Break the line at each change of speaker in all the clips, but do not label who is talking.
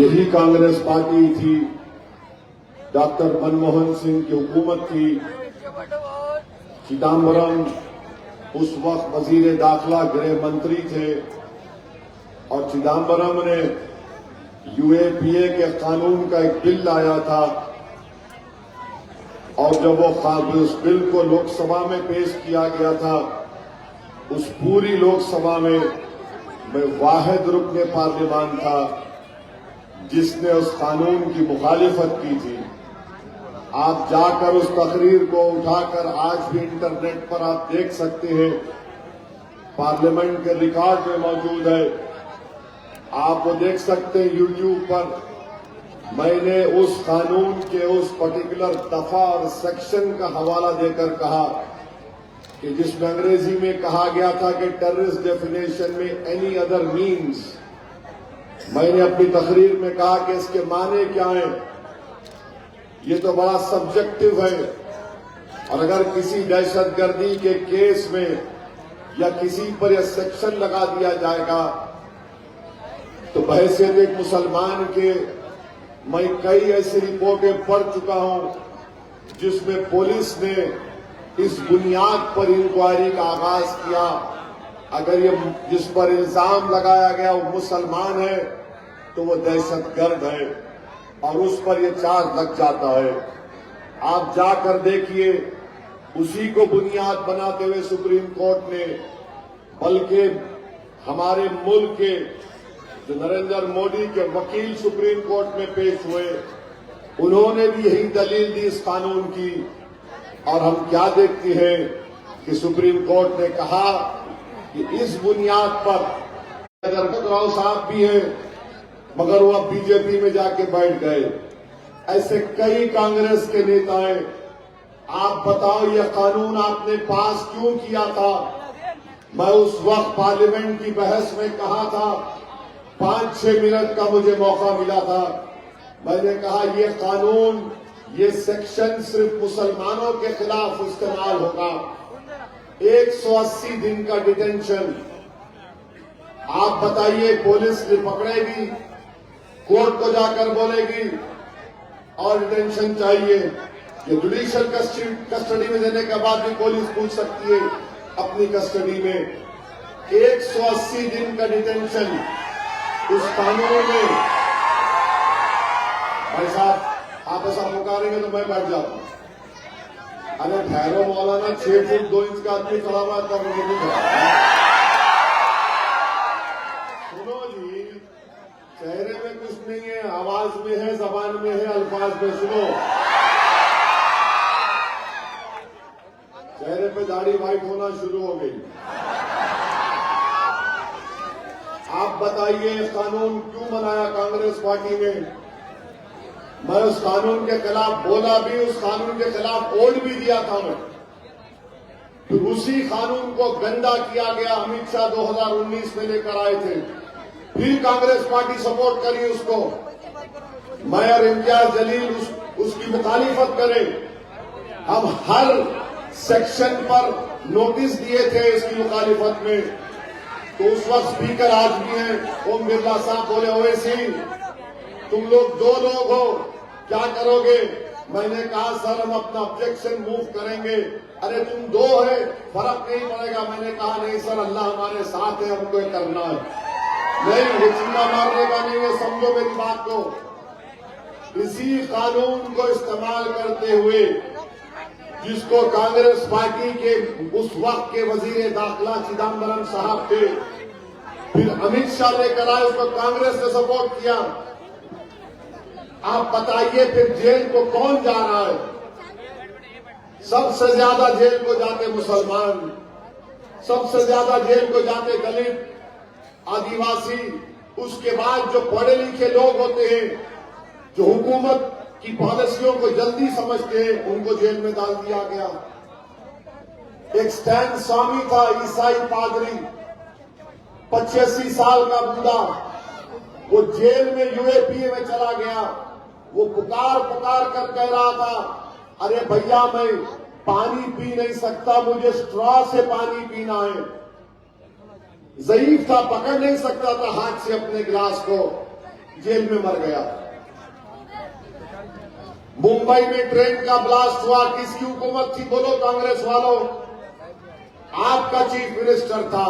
यही कांग्रेस पार्टी थी, डॉक्टर मनमोहन सिंह की हुकूमत थी। चिदम्बरम उस वक्त वजीर दाखिला गृह मंत्री थे और चिदम्बरम ने यूएपीए के कानून का एक बिल लाया था और जब वो उस बिल को लोकसभा में पेश किया गया था, उस पूरी लोकसभा में मैं वाहिद रुकने पार्लियामान था जिसने उस कानून की मुखालिफत की थी। आप जाकर उस तकरीर को उठाकर आज भी इंटरनेट पर आप देख सकते हैं, पार्लियामेंट के रिकॉर्ड में मौजूद है, आप वो देख सकते हैं यूट्यूब पर। मैंने उस कानून के उस पर्टिकुलर दफा और सेक्शन का हवाला देकर कहा कि जिसमें अंग्रेजी में कहा गया था कि टेररिस्ट डेफिनेशन में एनी अदर मीन्स, मैंने अपनी तकरीर में कहा कि इसके माने क्या है, ये तो बड़ा सब्जेक्टिव है और अगर किसी दहशतगर्दी के केस में या किसी पर यह सेक्शन लगा दिया जाएगा तो बहैसियत एक मुसलमान के मैं कई ऐसी रिपोर्टें पढ़ चुका हूं जिसमें पुलिस ने इस बुनियाद पर इंक्वायरी का आगाज किया, अगर ये जिस पर इल्जाम लगाया गया वो मुसलमान है तो वो दहशतगर्द है और उस पर ये चार्ज लग जाता है। आप जाकर देखिए, उसी को बुनियाद बनाते हुए सुप्रीम कोर्ट ने, बल्कि हमारे मुल्क के जो नरेंद्र मोदी के वकील सुप्रीम कोर्ट में पेश हुए, उन्होंने भी यही दलील दी इस कानून की। और हम क्या देखते हैं कि सुप्रीम कोर्ट ने कहा कि इस बुनियाद पर राव साहब भी हैं मगर वो अब बीजेपी में जाके बैठ गए। ऐसे कई कांग्रेस के नेता हैं। आप बताओ ये कानून आपने पास क्यों किया था? मैं उस वक्त पार्लियामेंट की बहस में कहा था, 5-6 मिनट का मुझे मौका मिला था। मैंने कहा ये कानून, ये सेक्शन सिर्फ मुसलमानों के खिलाफ इस्तेमाल होगा। 180 दिन का डिटेंशन। आप बताइए, पुलिस पकड़ेगी, कोर्ट को जाकर बोलेगी और डिटेंशन चाहिए। ये जुडिशियल कस्टडी में देने के बाद भी पुलिस पूछ सकती है अपनी कस्टडी में। 180 दिन का डिटेंशन उस कानून में। भाई साहब, आप ऐसा पुकारेंगे तो मैं बैठ जाता हूं। अरे ठहरो मौलाना, 6 फुट 2 इंच का आदमी खड़ा हुआ तब मुझे नहीं खड़ा। सुनो जी, चेहरे में कुछ नहीं है, आवाज में है, जबान में है, अल्फाज में। सुनो, चेहरे पे दाढ़ी व्हाइट होना शुरू हो गई। आप बताइए कानून क्यों बनाया कांग्रेस पार्टी ने? मैं उस कानून के खिलाफ बोला भी, उस कानून के खिलाफ वोट भी दिया था मैं। फिर उसी कानून को गंदा किया गया, अमित शाह 2019 में लेकर आए थे, फिर कांग्रेस पार्टी सपोर्ट करी उसको। मैं और इम्तियाज जलील उसकी मुखालिफत करें। हम हर सेक्शन पर नोटिस दिए थे इसकी मुखालिफत में। तो उस वक्त स्पीकर आज भी हैं, ओम बिरला साहब बोले, ओवैसी तुम लोग 2 लोग हो, क्या करोगे? मैंने कहा सर हम अपना ऑब्जेक्शन मूव करेंगे। अरे तुम 2 है, फर्क नहीं पड़ेगा। मैंने कहा नहीं सर, अल्लाह हमारे साथ है, हमको करना है। नहीं, हुक्का मारने का नहीं है, समझो मेरी बात को। इसी कानून को इस्तेमाल करते हुए जिसको कांग्रेस पार्टी के उस वक्त के वजीर दाखिला चिदम्बरम साहब थे, फिर अमित शाह लेकर आए, उसको कांग्रेस ने सपोर्ट किया। आप बताइए फिर जेल को कौन जा रहा है? सबसे ज्यादा जेल को जाते मुसलमान, सबसे ज्यादा जेल को जाते दलित, आदिवासी। उसके बाद जो पढ़े लिखे लोग होते हैं, जो हुकूमत की पॉलिसियों को जल्दी समझते हैं, उनको जेल में डाल दिया गया। एक स्टैन स्वामी था, ईसाई पादरी, 85 साल का बूढ़ा, वो जेल में यूएपीए में चला गया। वो पुकार पुकार कर कह रहा था, अरे भैया मैं पानी पी नहीं सकता, मुझे स्ट्रॉ से पानी पीना है। ज़ईफ था, पकड़ नहीं सकता था हाथ से अपने गिलास को। जेल में मर गया। मुंबई में ट्रेन का ब्लास्ट हुआ, किसकी हुकूमत थी बोलो कांग्रेस वालों? आपका चीफ मिनिस्टर था।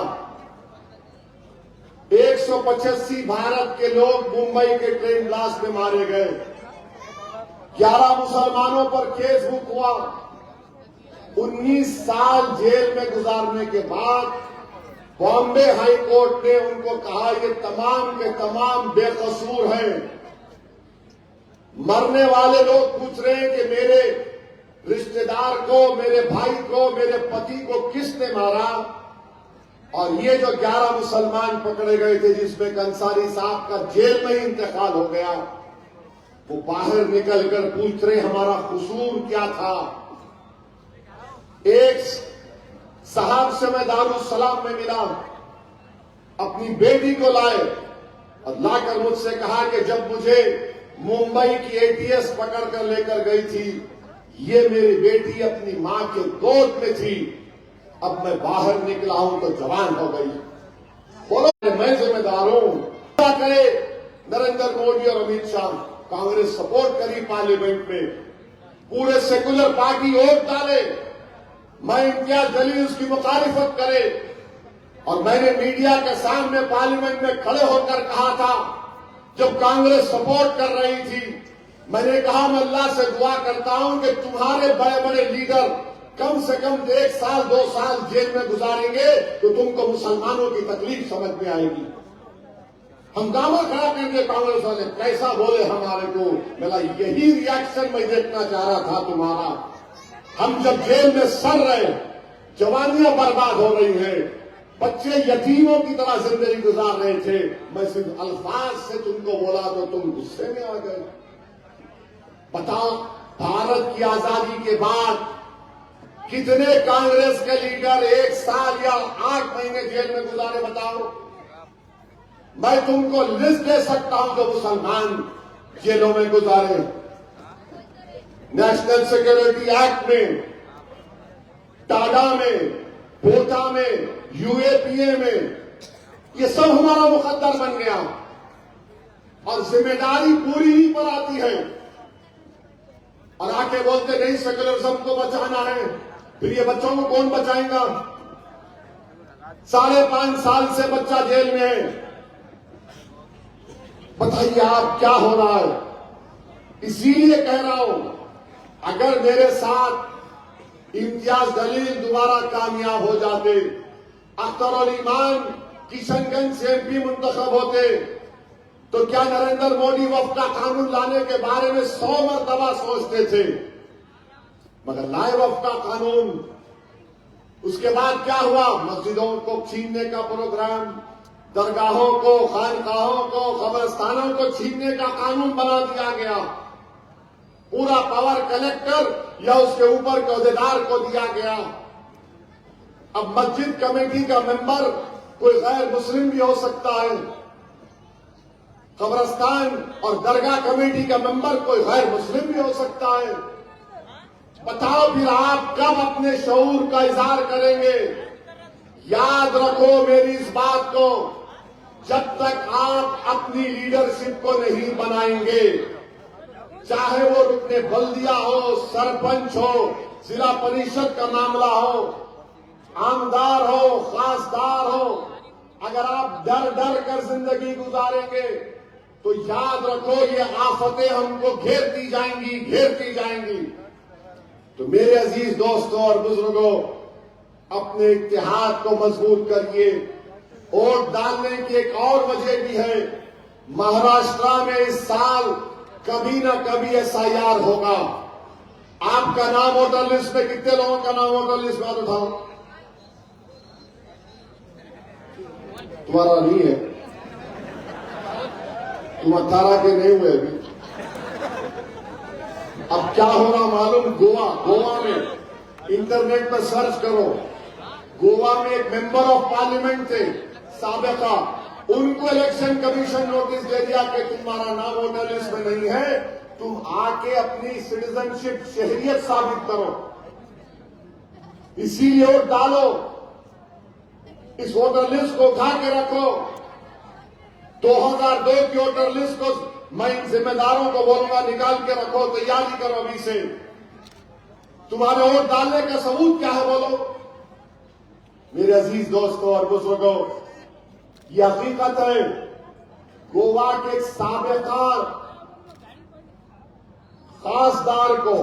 185 भारत के लोग मुंबई के ट्रेन ब्लास्ट में मारे गए। 11 मुसलमानों पर केस बुक हुआ। 19 साल जेल में गुजारने के बाद बॉम्बे हाई कोर्ट ने उनको कहा ये तमाम के तमाम बेकसूर हैं। मरने वाले लोग पूछ रहे हैं कि मेरे रिश्तेदार को, मेरे भाई को, मेरे पति को किसने मारा? और ये जो 11 मुसलमान पकड़े गए थे जिसमें अंसारी साहब का जेल में ही इंतकाल हो गया, वो बाहर निकलकर पूछ रहे हमारा कसूर क्या था? एक साहब से मैं दारुस्सलाम में मिला, अपनी बेटी को लाए और लाकर मुझसे कहा कि जब मुझे मुंबई की एटीएस पकड़कर लेकर गई थी, ये मेरी बेटी अपनी मां के गोद में थी, अब मैं बाहर निकला हूं तो जवान हो गई। बोलो मैं जिम्मेदार हूं। क्या करे नरेंद्र मोदी और अमित शाह? कांग्रेस सपोर्ट करी पार्लियामेंट में, पूरे सेकुलर पार्टी वोट डाले, मैं इम्तियाज जलील उसकी मुखालिफत करे। और मैंने मीडिया के सामने पार्लियामेंट में खड़े होकर कहा था, जब कांग्रेस सपोर्ट कर रही थी, मैंने कहा मैं अल्लाह से दुआ करता हूं कि तुम्हारे बड़े बड़े लीडर कम से कम 1 साल 2 साल जेल में गुजारेंगे तो तुमको मुसलमानों की तकलीफ समझ में आएगी। हंगामा खड़ा कर दिया कांग्रेस वाले, कैसा बोले हमारे को। मेरा यही रिएक्शन मैं देखना चाह रहा था तुम्हारा। हम जब जेल में सड़ रहे, जवानियां बर्बाद हो रही हैं, बच्चे यतीमों की तरह जिंदगी गुजार रहे थे, मैं सिर्फ अल्फाज से तुमको बोला तो तुम गुस्से में आ गए। बताओ भारत की आजादी के बाद कितने कांग्रेस के लीडर 1 साल या 8 महीने जेल में गुजारे? बताओ। मैं तुमको लिस्ट दे सकता हूं जो मुसलमान जेलों में गुजारे। नेशनल सिक्योरिटी एक्ट में, टाडा में, कोटा में, यूएपीए में, ये सब हमारा मुकद्दर बन गया और जिम्मेदारी पूरी ही पर आती है। और आके बोलते नहीं सेकुलरिज्म को बचाना है, फिर ये बच्चों को कौन बचाएगा? 5.5 साल से बच्चा जेल में है। बताइए आप क्या हो रहा है? इसीलिए कह रहा हूं, अगर मेरे साथ इम्तियाज जलील दोबारा कामयाब हो जाते, अख्तर उल ईमान किशनगंज से एमपी मुंतखब होते, तो क्या नरेंद्र मोदी वक्फ का कानून लाने के बारे में 100 मरतबा सोचते थे? मगर लाए वक्फ का कानून। उसके बाद क्या हुआ? मस्जिदों को छीनने का प्रोग्राम, दरगाहों को, खानकाहों को, कब्रिस्तानों को छीनने का कानून बना दिया गया। पूरा पावर कलेक्टर या उसके ऊपर के अहदेदार को दिया गया। अब मस्जिद कमेटी का मेंबर कोई गैर मुस्लिम भी हो सकता है, कब्रिस्तान और दरगाह कमेटी का मेंबर कोई गैर मुस्लिम भी हो सकता है। बताओ फिर आप कब अपने शऊर का इजहार करेंगे? याद रखो मेरी इस बात को, जब तक आप अपनी लीडरशिप को नहीं बनाएंगे, चाहे वो रुकने बल्दिया हो, सरपंच हो, जिला परिषद का मामला हो, आमदार हो, खासदार हो, अगर आप डर डर कर जिंदगी गुजारेंगे तो याद रखो ये आफतें हमको घेरती जाएंगी, घेरती जाएंगी। तो मेरे अजीज दोस्तों और बुजुर्गों, अपने इत्तेहाद को मजबूत करिए। वोट डालने की एक और वजह भी है, महाराष्ट्र में इस साल कभी ना कभी एसआईआर होगा। आपका नाम वोटर लिस्ट में, कितने लोगों का नाम वोटर लिस्ट में उठाओ? तुम्हारा नहीं है, तुम 18 के नहीं हुए अभी। अब क्या हो रहा मालूम? गोवा में इंटरनेट पर सर्च करो, गोवा में एक मेंबर ऑफ पार्लियामेंट थे साबिका, उनको इलेक्शन कमीशन नोटिस दे दिया कि तुम्हारा नाम वोटर लिस्ट में नहीं है, तुम आके अपनी सिटीजनशिप, शहरियत साबित करो। इसीलिए वोट डालो, इस वोटर लिस्ट को उठा के रखो। 2002 की वोटर लिस्ट को मैं इन जिम्मेदारों को बोलूंगा, निकाल के रखो, तैयारी करो अभी से। तुम्हारे वोट डालने का सबूत क्या है बोलो। मेरे अजीज दोस्तों और बुजुर्गों, ये हकीकत है, गोवा के साबिका खासदार को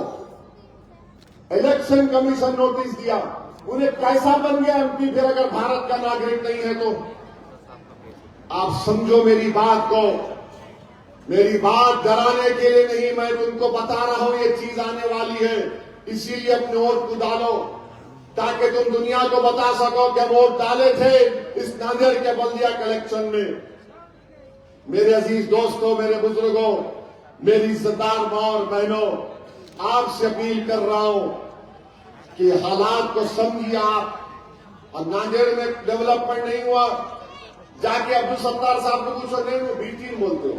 इलेक्शन कमीशन नोटिस दिया, उन्हें कैसा बन गया एमपी फिर अगर भारत का नागरिक नहीं है तो। आप समझो मेरी बात को, मेरी बात डराने के लिए नहीं, मैं तुमको बता रहा हूं ये चीज आने वाली है, इसीलिए अपने वोट को डालो ताकि तुम दुनिया को बता सको कि वोट डाले थे इस नांदेड़ के बल्दिया कलेक्शन में। मेरे अजीज दोस्तों, मेरे बुजुर्गों, मेरी इज्जतदार मां और बहनों, आपसे अपील कर रहा हूं कि हालात को समझिए आप। और नांदेड़ में डेवलपमेंट नहीं हुआ, जाके अब्दुल सत्तार साहब को पूछो, नहीं वो बी टीम बोलते हो,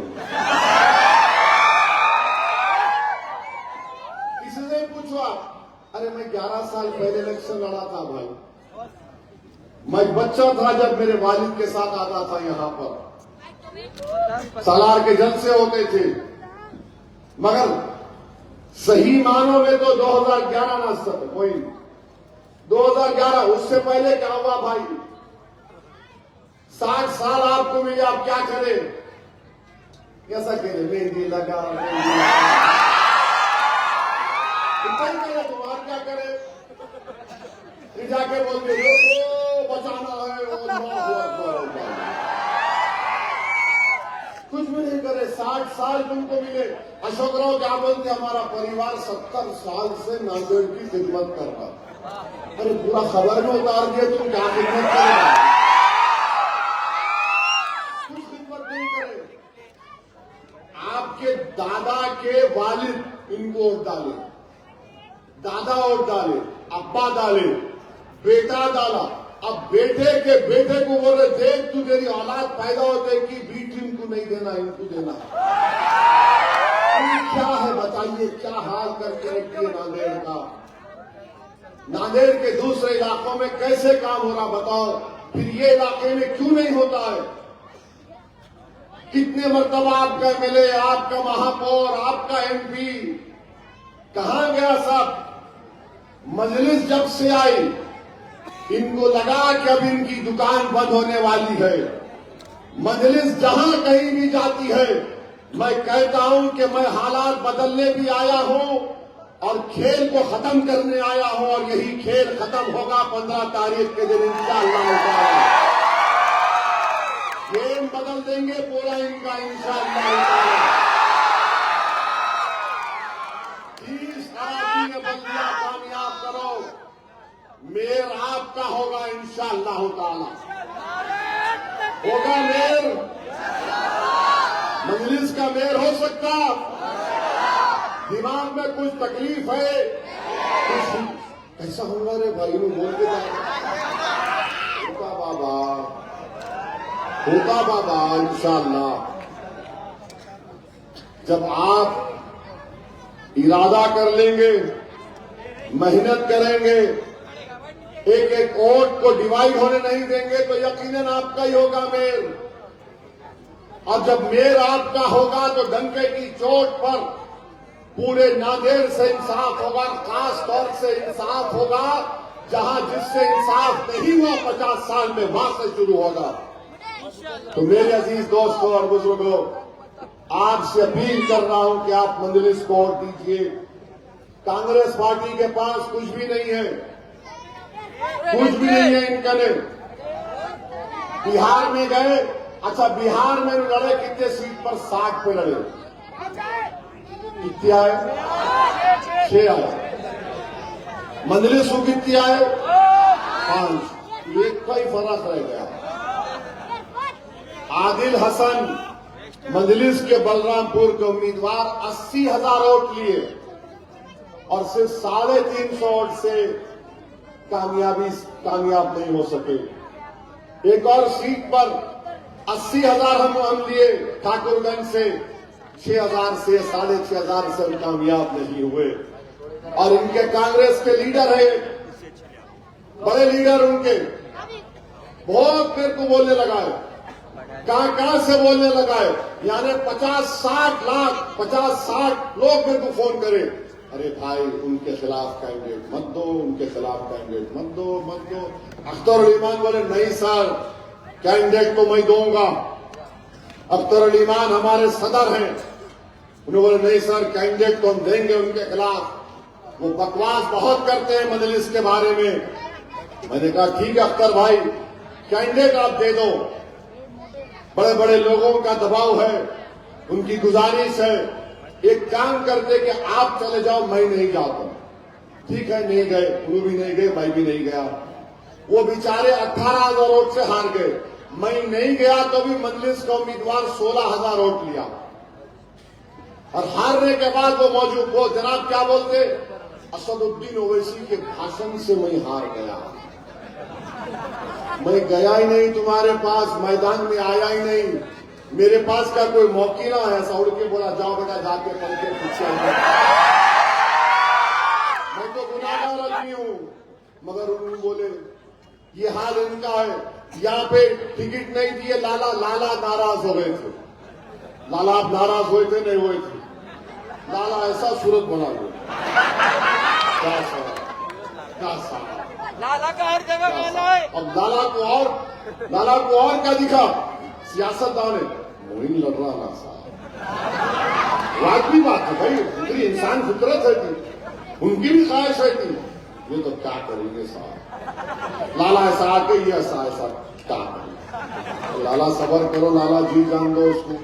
किसी से पूछो आप। अरे मैं 11 साल पहले इलेक्शन लड़ा था भाई, मैं बच्चा था जब मेरे वालिद के साथ आता था यहां पर, सालार के जलसे होते थे, मगर सही मानों में तो 2011 ना कोई 2011, उससे पहले क्या हुआ भाई। 60 साल आपको मिले, आप क्या करें, कैसा करें, मेहंदी लगा, तुम्हारा क्या करे, फिर जाके बोलते लोगों बचाना है, कुछ भी नहीं करे। 60 साल तुमको मिले। अशोक राव क्या बोलते, हमारा परिवार 70 साल से नांदेड़ की खिदमत कर रहा। अरे पूरा खबर में उतार दिया, तुम क्या खिदमत करेगा, कुछ खिदमत नहीं करे। आपके दादा के वालिद इनको वोट डाले, दादा वोट डाले, अब्बा डाले, बेटा डाला, अब बेटे के बेटे को बोल रहे देख तू तेरी औलाद पैदा होते कि बी टीम को नहीं देना, इनको देना। क्या है बताइए, क्या हाल करके रखिए नांदेड़ का। नांदेड़ के दूसरे इलाकों में कैसे काम हो रहा बताओ, फिर ये इलाके में क्यों नहीं होता है। कितने मर्तबा आपका एमएलए, आपका महापौर, आपका एमपी कहां गया सब। मजलिस जब से आई इनको लगा कि अब इनकी दुकान बंद होने वाली है। मजलिस जहां कहीं भी जाती है, मैं कहता हूं कि मैं हालात बदलने भी आया हूं और खेल को खत्म करने आया हूं, और यही खेल खत्म होगा 15 तारीख के दिन इंशाअल्लाह। गेम बदल देंगे पूरा इनका इंशाअल्लाह। 30 आदमी में बल्दिया कामयाब करो, मेयर आपका होगा इंशाअल्लाह ताला। होगा मेयर, मजलिस का मेयर हो सकता। दिमाग में कुछ तकलीफ है, कैसा होगा रे भाई, बोल के होगा बाबा, होगा बाबा इंशाअल्लाह। जब आप इरादा कर लेंगे, मेहनत करेंगे, एक एक वोट को डिवाइड होने नहीं देंगे तो यकीनन आपका ही होगा मेयर। और जब मेयर आपका होगा तो डंके की चोट पर पूरे नांदेड़ से इंसाफ होगा, खास तौर से इंसाफ होगा जहां जिससे इंसाफ नहीं हुआ 50 साल में, वहां से शुरू होगा। तो मेरे अजीज दोस्तों और बुजुर्गों, आपसे अपील कर रहा हूं कि आप मजलिस को वोट दीजिए। कांग्रेस पार्टी के पास कुछ भी नहीं है, कुछ भी नहीं है इनका ने। बिहार में गए, अच्छा बिहार में लड़े कितने सीट पर, 60 पे लड़े, कितने आए, 6 आए। मजलिस को कितने आए, 5, एक का ही फर्क रह गया। आदिल हसन मजलिस के बलरामपुर के उम्मीदवार 80,000 वोट लिए और सिर्फ 350 वोट से कामयाब नहीं हो सके। एक और सीट पर 80,000 हम लिए ठाकुरगंज से, 6,000 से 6,500 से हम कामयाब नहीं हुए। और इनके कांग्रेस के लीडर है, बड़े लीडर उनके, बहुत मेरे को बोलने लगा है कहां से बोलने लगा है, यानी 50-60 लाख 50-60 लोग मेरे को फोन करे, अरे भाई उनके खिलाफ कैंडिडेट मत दो, उनके खिलाफ कैंडिडेट मत दो। अख्तर अली ईमान बोले नहीं सर, कैंडिडेट तो मैं दूंगा। अख्तर अली ईमान हमारे सदर हैं, उन्होंने बोले नहीं सर, कैंडिडेट तो हम देंगे उनके खिलाफ, वो बकवास बहुत करते हैं मजलिस के बारे में। मैंने कहा ठीक है अख्तर भाई, कैंडिडेट आप दे दो, बड़े बड़े लोगों का दबाव है, उनकी गुजारिश है, एक काम करते कि आप चले जाओ, मैं नहीं जाता। ठीक है, नहीं गए, वो भी नहीं गए, मैं भी नहीं गया। वो बेचारे 18,000 वोट से हार गए, मैं नहीं गया तो भी मजलिस का उम्मीदवार 16,000 वोट लिया, और हारने के बाद वो जनाब क्या बोलते, असदुद्दीन ओवैसी के भाषण से मैं हार गया, मैं गया ही नहीं तुम्हारे पास, मैदान में आया ही नहीं, मेरे पास का कोई मौकीला है। ऐसा उड़ के बोला जाओ बेटा जाके पढ़ के पूछे, मैं तो गुनाहगार आदमी हूं। मगर उन्होंने बोले ये हाल इनका है, यहाँ पे टिकट नहीं दिए, लाला नाराज हो गए थे। लाला आप नाराज हुए थे, नहीं हुए थे, लाला ऐसा सूरत बना दिया,
लाला का हर जगह गाना है।
अब लाला को और क्या दिखा, सियासतदान है, मोइन लड़ रहा ना साहब, वाकई बात है भाई, फिक्री इंसान फितरत है थी, उनकी भी ख्वाहिश है थी, ये तो क्या करेंगे साहब, लाला ऐसा आके ये ऐसा क्या करेंगे, लाला सबर करो, लाला जी जान दो उसको।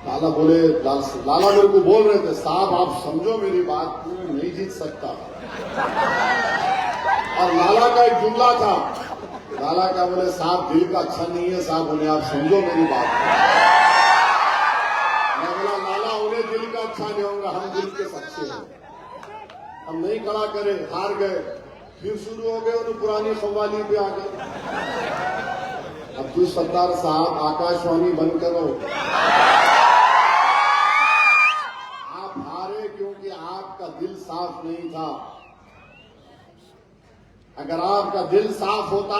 लाला बोले, लाला मेरे को बोल रहे थे साहब आप समझो मेरी बात, मैं नहीं जीत सकता। और लाला का एक जुमला था, लाला का बोले साहब दिल का अच्छा नहीं है साहब, बोले आप समझो मेरी बात। मैं बोला लाला उन्हें दिल का अच्छा नहीं होगा, हम दिल के सच्चे हैं, हम नहीं खड़ा करे, हार गए, फिर शुरू हो गए उन्हें पुरानी कव्वाली पे आ गए। अब्दुल सत्तार साहब आकाशवाणी बंद करो, आप हारे क्योंकि आपका दिल साफ नहीं था। अगर आपका दिल साफ होता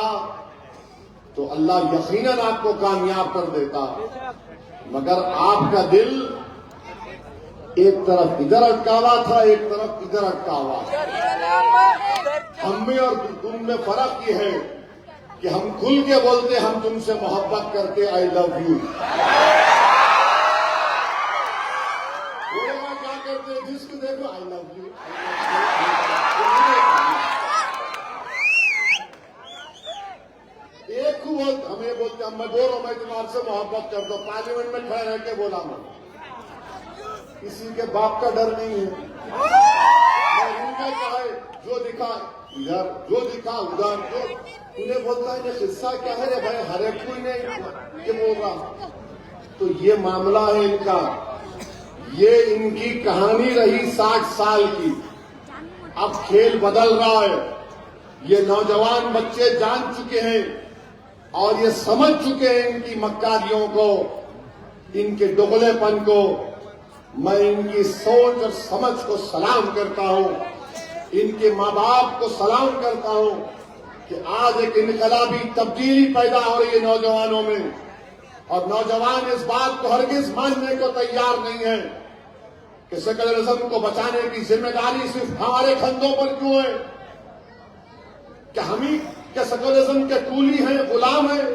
तो अल्लाह यकीनन आपको कामयाब कर देता, मगर आपका दिल एक तरफ इधर अटका हुआ था, एक तरफ इधर अटका हुआ। हम में और तुम में फर्क ये है कि हम खुल के बोलते हम तुमसे मोहब्बत करते, आई लव यू। बोलेगा क्या करते, जिसको देखो आई लव यू। एक को हमें बोलते, मैं बोल रहा हूं मैं तुम्हारे से मोहब्बत करता हूं, पार्लियामेंट में खड़े रह के बोला मैं, किसी के बाप का डर नहीं है। उनका क्या है, जो दिखा इधर, जो दिखा उधर, जो उन्हें बोलता है ये किस्सा क्या है रे भाई, हर एक कोई नहीं ये बोल रहा। तो ये मामला है इनका, ये इनकी कहानी रही 60 साल की, अब खेल बदल रहा है। ये नौजवान बच्चे जान चुके हैं और ये समझ चुके हैं इनकी मक्कारियों को, इनके दुगलेपन को। मैं इनकी सोच और समझ को सलाम करता हूं, इनके माँ बाप को सलाम करता हूं कि आज एक इनकलाबी तब्दीली पैदा हो रही है नौजवानों में, और नौजवान इस बात को हरगिज मानने को तैयार नहीं है कि सेकुलरिज्म को बचाने की जिम्मेदारी सिर्फ हमारे कंधों पर क्यों है, क्या हम ही क्या सेकुलरिज्म के कूली हैं, गुलाम हैं।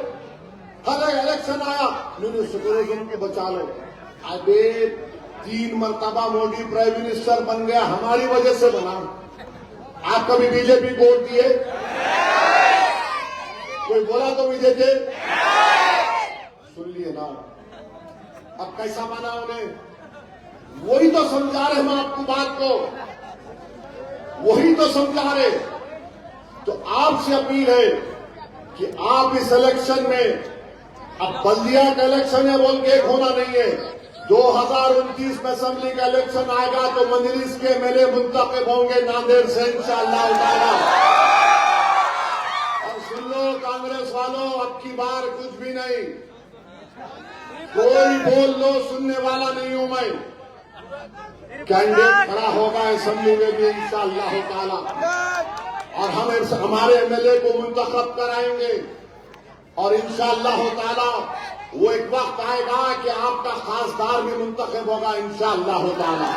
हर इलेक्शन आया नहीं सेकुलरिज्म को बचा लो, अबे 3 मरतबा मोदी प्राइम मिनिस्टर बन गया, हमारी वजह से बना। आप कभी बीजेपी को वोट दिए? कोई बोला तो बीजेपी सुन लिए ना। अब कैसा माना उन्हें, वही तो समझा रहे हम आपको बात को, वही तो समझा रहे। तो आपसे अपील है कि आप इस इलेक्शन में, अब बल्दिया का इलेक्शन है बोल के एक होना नहीं है, 2029 में असेंबली का इलेक्शन आएगा तो मजलिस के एमएलए मुंतखब होंगे नांदेड़ से इंशाअल्लाह ताला। और सुन लो कांग्रेस वालों, अब की बार कुछ भी नहीं, कोई बोल लो, सुनने वाला नहीं हूं मैं। कैंडिडेट खड़ा होगा असेंबली में भी इंशाअल्लाह ताला, और हम हमारे एमएलए को मुंतखब कराएंगे और इंशाअल्लाह ताला वो एक वक्त आएगा कि आपका खासदार भी मुंतखब होगा इंशाअल्लाह ताला।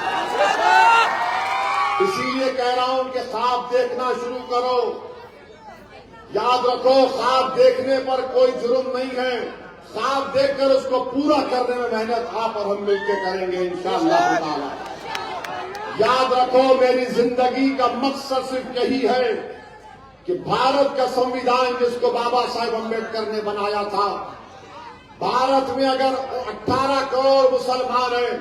इसीलिए कह रहा हूं कि ख्वाब देखना शुरू करो। याद रखो, ख्वाब देखने पर कोई जुर्म नहीं है, ख्वाब देखकर उसको पूरा करने में मेहनत आप और हम मिलकर करेंगे इंशाअल्लाह ताला। याद रखो, मेरी जिंदगी का मकसद सिर्फ यही है कि भारत का संविधान जिसको बाबा साहेब अम्बेडकर ने बनाया था, भारत में अगर 18 करोड़ मुसलमान हैं,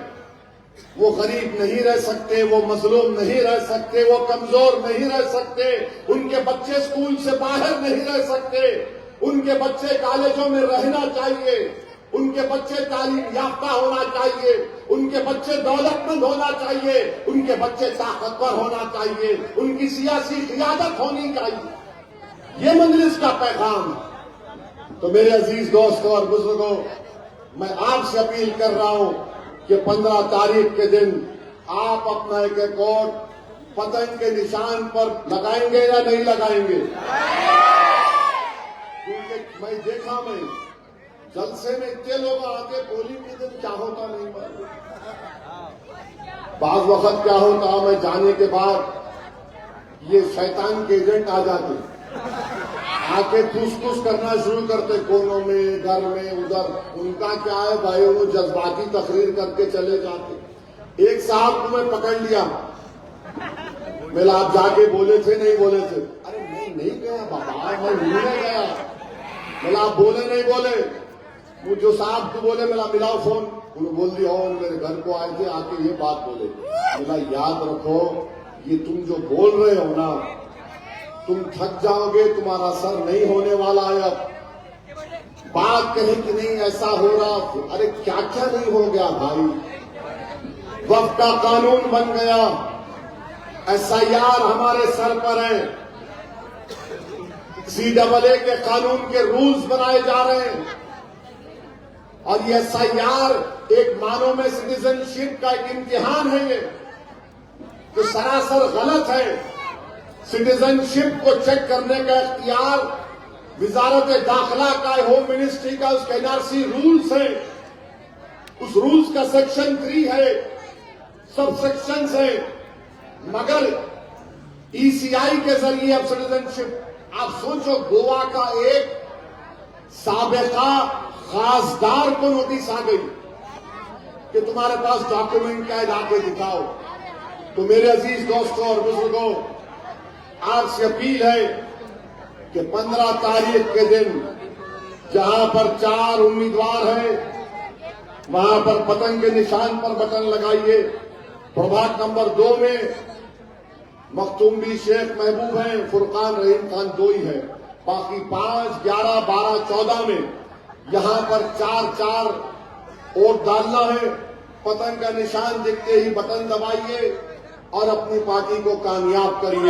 वो गरीब नहीं रह सकते, वो मजलूम नहीं रह सकते, वो कमजोर नहीं रह सकते, उनके बच्चे स्कूल से बाहर नहीं रह सकते, उनके बच्चे कॉलेजों में रहना चाहिए, उनके बच्चे तालीम याफ्ता होना चाहिए, उनके बच्चे दौलतमंद होना चाहिए, उनके बच्चे ताकतवर होना चाहिए, उनकी सियासी क़ियादत होनी चाहिए। ये मजलिस का पैगाम है। तो मेरे अजीज दोस्तों और बुजुर्गों, मैं आपसे अपील कर रहा हूं कि 15 तारीख के दिन आप अपना एक वोट पतंग के निशान पर लगाएंगे या नहीं लगाएंगे? क्योंकि मैं देखा, मैं जलसे में इतने लोग आते, पोलिंग के दिन क्या होता नहीं मालूम। बाज वक्त क्या होता, मैं जाने के बाद ये शैतान के एजेंट आ जाते, आके ठूस करना शुरू करते, कोनों में, घर में, उधर। उनका क्या है भाई, वो जज्बाती तकरीर करके चले जाते। एक साहब को मैं पकड़ लिया, मेरा आप जाके बोले थे नहीं बोले थे? अरे नहीं गया बाबा, मैं भूलने गया। मेरा आप बोले नहीं बोले? वो जो साहब को बोले, मेरा मिलाओ फोन, उन्होंने बोल दिया हो मेरे घर को आए थे, आके ये बात बोले। मेरा याद रखो, ये तुम जो बोल रहे हो ना, तुम थक जाओगे, तुम्हारा सर नहीं होने वाला है। अब बात करें कि नहीं ऐसा हो रहा, अरे क्या क्या नहीं हो गया भाई। वक्त का कानून बन गया, SIR हमारे सर पर है, CAA के कानून के रूल्स बनाए जा रहे हैं, और ये SIR एक मानो में सिटीजनशिप का एक इम्तिहान है, ये तो सरासर गलत है। सिटीजनशिप को चेक करने का इख्तियार विजारत दाखिला का, होम मिनिस्ट्री का, उसके NRC रूल्स है, उस रूल्स का सेक्शन 3 है, सब सेक्शंस है। मगर ECI के जरिए अब सिटीजनशिप, आप सोचो, गोवा का एक साबिका खासदार को नोटिस आ गई कि तुम्हारे पास डॉक्यूमेंट क्या है, लाके दिखाओ। तो मेरे अजीज दोस्तों और बुजुर्गों, आपसे अपील है कि 15 तारीख के दिन जहां पर 4 उम्मीदवार हैं, वहां पर पतंग के निशान पर बटन लगाइए। प्रभाग नंबर 2 में मखदूम शेख महबूब हैं, फुरकान रहीम खान 2 ही है, बाकी 5, 11, 12, 14 में यहां पर 4 वोट डालना है। पतंग का निशान दिखते ही बटन दबाइए और अपनी पार्टी को कामयाब करिए।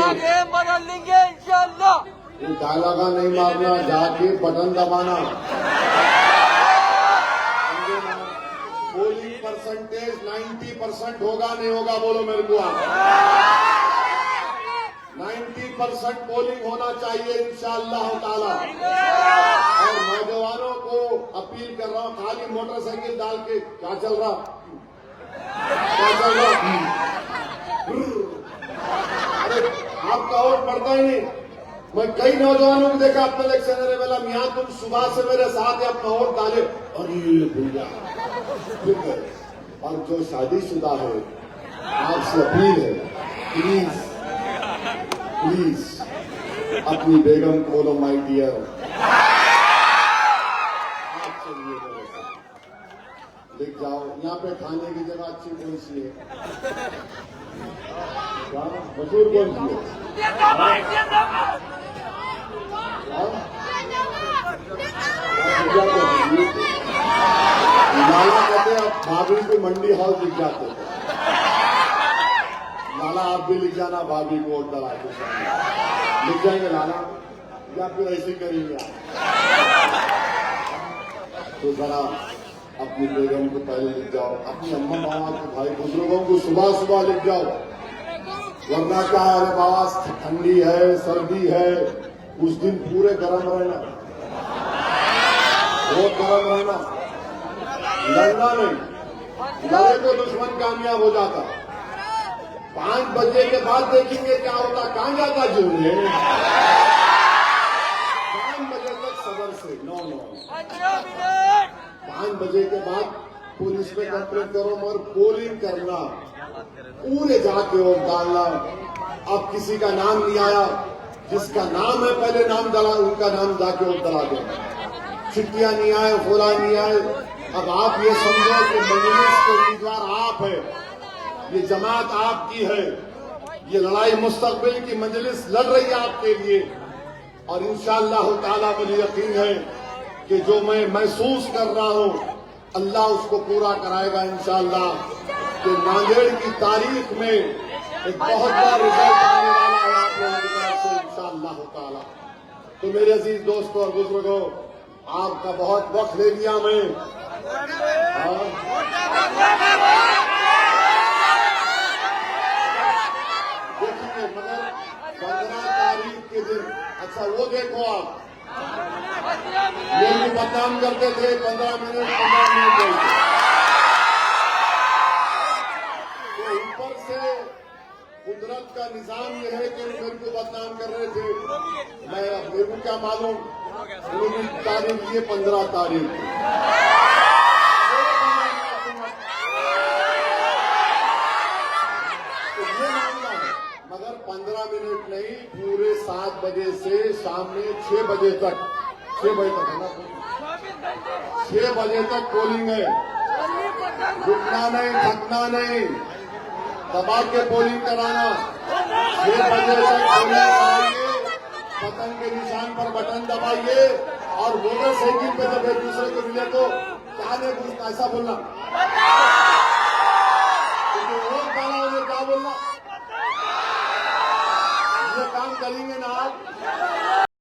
बदल लेंगे इंशाअल्लाह।
ये डायलॉगा नहीं मारना, जाके बटन दबाना। पोलिंग परसेंटेज 90% होगा नहीं होगा, बोलो मेरे को आप। 90% पोलिंग होना चाहिए इंशाअल्लाह ताला। और नौजवानों को अपील कर रहा हूं, खाली मोटरसाइकिल डाल के क्या चल रहा, क्या चल रहा, अरे आपका वोट पड़ता ही नहीं। मैं कई नौजवानों को देखा अपने इलेक्शन अरे वाला, मियाँ तुम सुबह से मेरे साथ अपना वोट डाले, अरे भैया फिर गए। और जो शादीशुदा है, आपसे अपील है, प्लीज प्लीज अपनी बेगम को बोलो माय डियर, आपसे ये बोलो, लिख जाओ। यहाँ पे खाने की जगह अच्छी कौन सी है, मशहूर कौन सी है? लाला कहते हैं, अब भाभी को मंडी हाउस लिख जाते थे। लाला आप भी लिख जाना, भाभी को ऑर्डर आके लिख जाएंगे लाला, या फिर ऐसे करेंगे आप। तो जरा अपनी बेगम को पहले लिख जाओ, अपनी अम्मा बाबा को, भाई बुजुर्गों को सुबह सुबह लिख जाओ, वरना क्या है, अरे बाबा ठंडी है, सर्दी है, उस दिन पूरे गर्म रहना। वोट गरम रहना, लड़ना नहीं, लड़े तो दुश्मन कामयाब हो जाता। 5 बजे के बाद देखेंगे क्या होता, कहां जाता जून है। 5 बजे तक सबर से, नो
15 मिनट
5 बजे के बाद पुलिस पे कंप्लेंट करो, मगर पोलिंग करना, पूरे जाके वोट डालना। अब किसी का नाम नहीं आया, जिसका नाम है पहले नाम डाला, उनका नाम जाके वोट डाला देना। चिट्ठियां नहीं आए, फूला नहीं आए। अब आप ये समझो कि मजलिस के उम्मीदवार आप है, ये जमात आपकी है, ये लड़ाई मुस्तकबिल की मजलिस लड़ रही है आपके लिए। और इंशाअल्लाह ताला मुझे यकीन है कि जो मैं महसूस कर रहा हूं, अल्लाह उसको पूरा कराएगा इंशाअल्लाह। कि नांदेड़ की तारीख में एक बहुत बड़ा रिजल्ट आने वाला है आप लोगों की तरफ से इंशाअल्लाह ताला। तो मेरे अजीज दोस्तों और बुजुर्गों, आपका बहुत वक्त ले लिया मैं। देखिए, मगर 15 तारीख के दिन, अच्छा वो देखो आप, लोग बदनाम करते थे 15 मिनट बोलते। तो ऊपर से कुदरत का निजाम यह है कि मेरे को बदनाम कर रहे थे। मैं अब मेरे को क्या मालूम, उन्होंने तारीख लिए 15 तारीख। तो ये मामला है, मगर 15 मिनट नहीं, पूरे 7 बजे से शाम में 6 बजे तक, 6 बजे तक है ना, 6 बजे तक पोलिंग है। रुकना नहीं, थकना नहीं, दबा के पोलिंग कराना। 6 बजे तक पोलिंग कराइए, पतंग के निशान पर बटन दबाइए और वोटर साइकिल पे जब एक दूसरे को मिले तो क्या नहीं पूछना, ऐसा बोलना। वोट डाला उन्हें क्या बोलना, ये काम करेंगे ना आप।